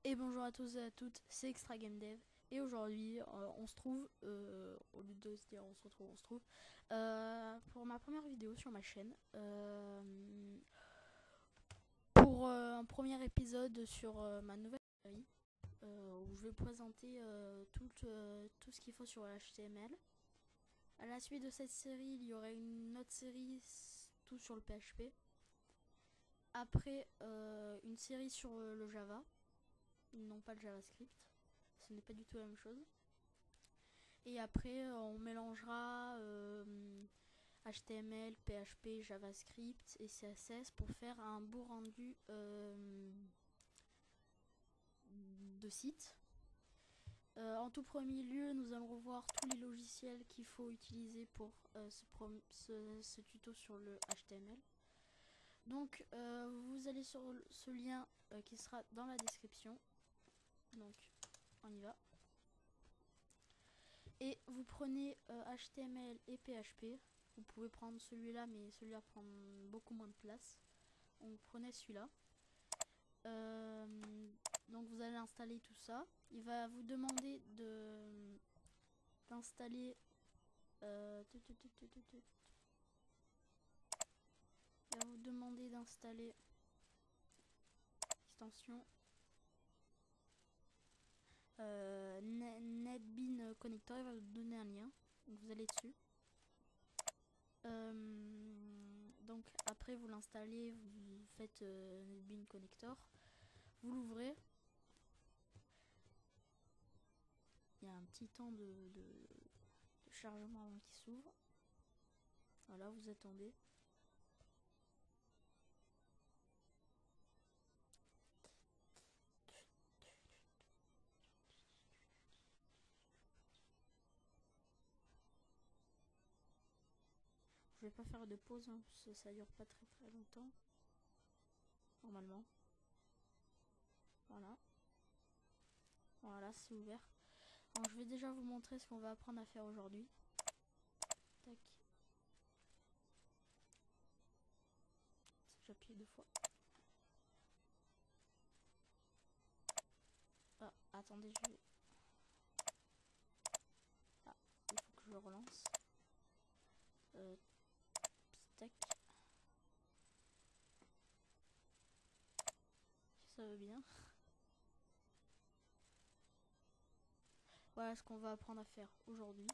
Et bonjour à tous et à toutes, c'est Extra Game Dev. Et aujourd'hui, on se trouve, au lieu de se dire on se retrouve, on se trouve, pour ma première vidéo sur ma chaîne. Pour un premier épisode sur ma nouvelle série, où je vais présenter tout ce qu'il faut sur HTML. À la suite de cette série, il y aurait une autre série, tout sur le PHP. Après, une série sur le Java. Non, pas le JavaScript, ce n'est pas du tout la même chose. Et après on mélangera HTML, PHP, JavaScript et CSS pour faire un beau rendu de site. En tout premier lieu, nous allons revoir tous les logiciels qu'il faut utiliser pour ce tuto sur le HTML. Donc vous allez sur ce lien qui sera dans la description. Donc on y va. Et vous prenez HTML et PHP. Vous pouvez prendre celui-là, mais celui-là prend beaucoup moins de place. Donc prenez celui-là. Donc vous allez installer tout ça. Il va vous demander d'installer il va vous demander d'installer l'extension NetBeans Connector. Il va vous donner un lien, donc vous allez dessus. Donc après vous l'installez, vous faites NetBeans Connector, vous l'ouvrez. Il y a un petit temps de chargement avant qu'il s'ouvre. Voilà, vous attendez. Je vais pas faire de pause, hein, parce que ça dure pas très longtemps. Normalement. Voilà. Voilà, c'est ouvert. Donc je vais déjà vous montrer ce qu'on va apprendre à faire aujourd'hui. Tac. J'appuie 2 fois. Ah, attendez, je vais... Ah, il faut que je le relance. Tac. Si ça va bien. Voilà ce qu'on va apprendre à faire aujourd'hui.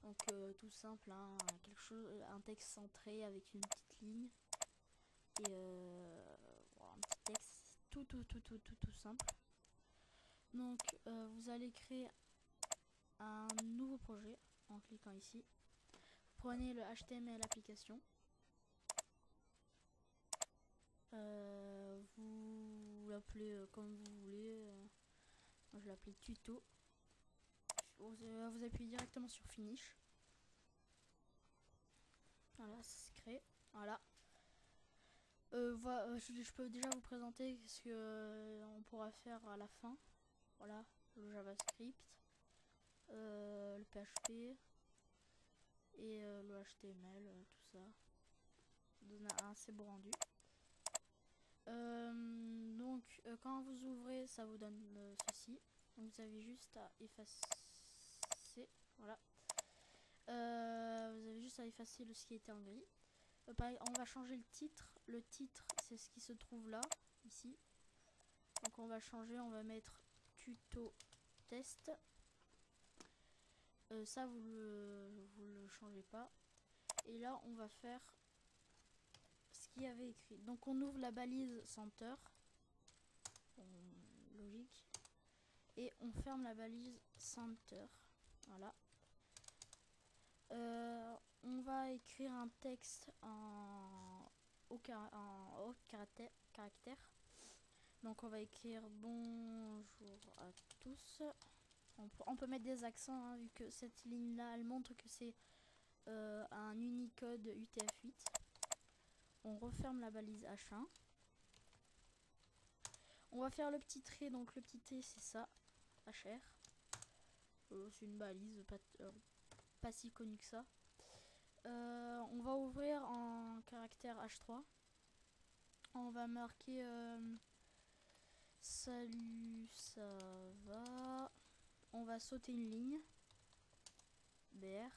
Donc tout simple, hein, quelque chose, un texte centré avec une petite ligne. Et voilà, un petit texte tout simple. Donc vous allez créer un nouveau projet en cliquant ici. Vous prenez le HTML application. Vous l'appelez comme vous voulez. Moi je l'appelle tuto. Vous appuyez directement sur finish. Voilà, ça se crée. Voilà. Je peux déjà vous présenter ce que on pourra faire à la fin. Voilà, le JavaScript, le PHP et le HTML, tout ça. Donne un assez beau rendu. Donc quand vous ouvrez, ça vous donne ceci. Donc vous avez juste à effacer. Voilà. Vous avez juste à effacer ce qui était en gris. Pareil, on va changer le titre. Le titre, c'est ce qui se trouve là, ici. Donc on va changer, on va mettre tuto test. Ça vous le changez pas. Et là on va faire ce qu'il y avait écrit. Donc on ouvre la balise center, logique, et on ferme la balise center. Voilà. On va écrire un texte en haut caractère. Donc on va écrire bonjour à tous. On peut mettre des accents, hein, vu que cette ligne là elle montre que c'est un Unicode UTF-8. On referme la balise H1. On va faire le petit trait, donc le petit T c'est ça, HR. C'est une balise pas si connue que ça. On va ouvrir en caractère H3. On va marquer Salut, ça va? On va sauter une ligne. BR.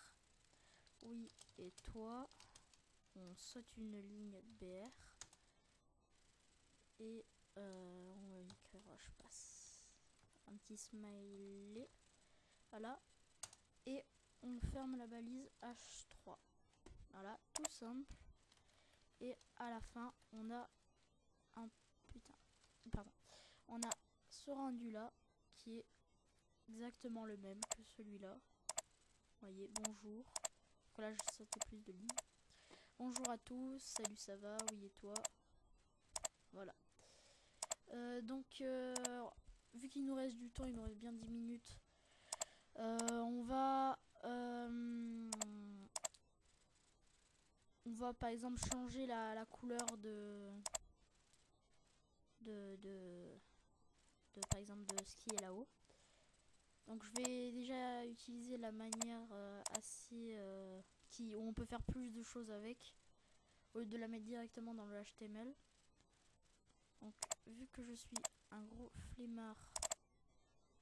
Oui, et toi? On saute une ligne BR. Et on va écrire, je passe un petit smiley. Voilà. Et on ferme la balise H3. Voilà, tout simple. Et à la fin, on a un putain. Pardon. On a ce rendu là qui est exactement le même que celui-là. Vous voyez, bonjour. Donc là, je sautais plus de lignes. Bonjour à tous, salut, ça va? Oui, et toi? Voilà. Donc, vu qu'il nous reste du temps, il nous reste bien 10 minutes. On va par exemple changer la couleur par exemple de ce qui est là-haut. Donc je vais déjà utiliser la manière assez où on peut faire plus de choses avec, au lieu de la mettre directement dans le HTML. Donc vu que je suis un gros flemmard,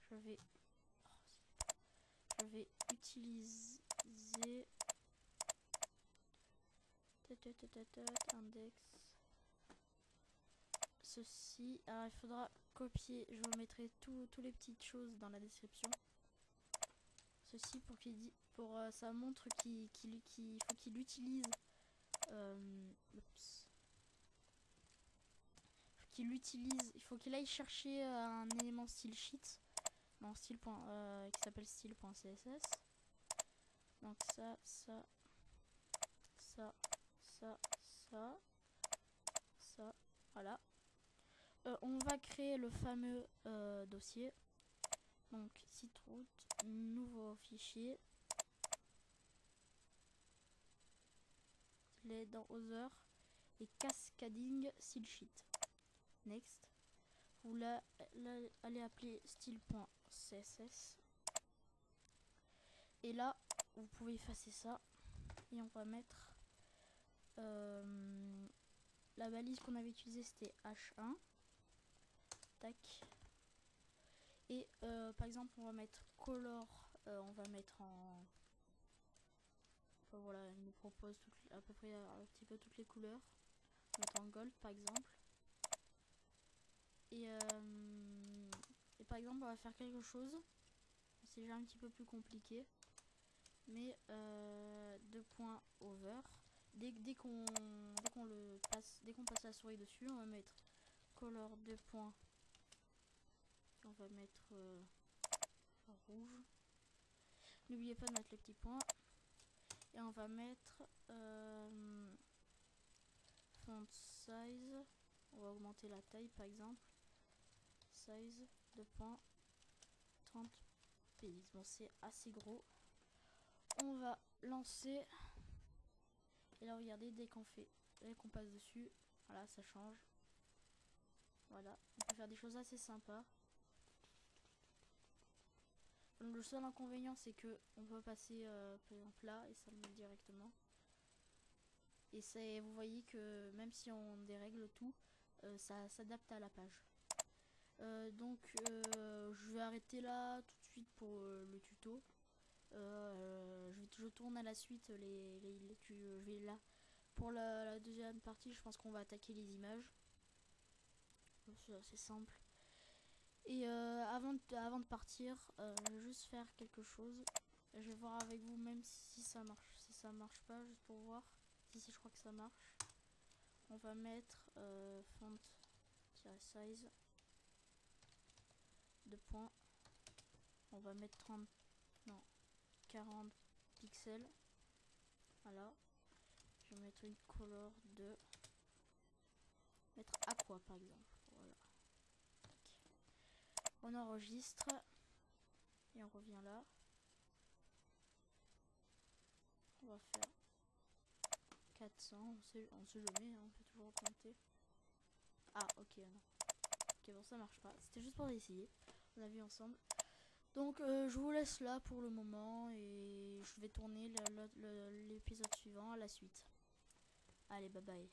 je vais utiliser index ceci. Alors il faudra copier, je vous mettrai toutes les petites choses dans la description. Ceci pour ça montre qu'il faut qu'il utilise il faut qu'il aille chercher un élément style sheet dans style qui s'appelle style.css. Donc ça, voilà. On va créer le fameux dossier. Donc site route, nouveau fichier. Les dans Other et cascading style sheet. Next. Vous allez appeler style.css. Et là, vous pouvez effacer ça. Et on va mettre la balise qu'on avait utilisée, c'était H1. Tac. Et par exemple, on va mettre color. On va mettre en... voilà, il nous propose à peu près un petit peu toutes les couleurs. On va mettre en gold par exemple. Et par exemple, on va faire quelque chose. C'est déjà un petit peu plus compliqué. Mais deux points over. Dès qu'on passe la souris dessus, on va mettre color 2 points. On va mettre rouge. N'oubliez pas de mettre les petits points. Et on va mettre font size. On va augmenter la taille par exemple. Size 2 points 30 px. Bon, c'est assez gros. On va lancer. Et là, regardez, dès qu'on passe dessus, voilà, ça change. Voilà, on peut faire des choses assez sympas. Donc, le seul inconvénient, c'est que on peut passer par exemple là et ça le met directement. Et vous voyez que même si on dérègle tout, ça s'adapte à la page. Donc, je vais arrêter là tout de suite pour le tuto. Je tourne à la suite je vais là pour la deuxième partie. Je pense qu'on va attaquer les images. C'est assez simple. Et avant de partir, je vais juste faire quelque chose. Je vais voir avec vous même si ça marche. Si ça marche pas, juste pour voir. Si je crois que ça marche. On va mettre font-size 2 points. On va mettre 40 pixels. Voilà. Je vais mettre une color de mettre aqua par exemple. Voilà. On enregistre et on revient là. On va faire 400. On sait jamais, hein, on peut toujours augmenter. Ah ok, non. Ok, bon, ça marche pas. C'était juste pour essayer. On a vu ensemble. Donc je vous laisse là pour le moment et je vais tourner l'épisode suivant à la suite. Allez, bye bye.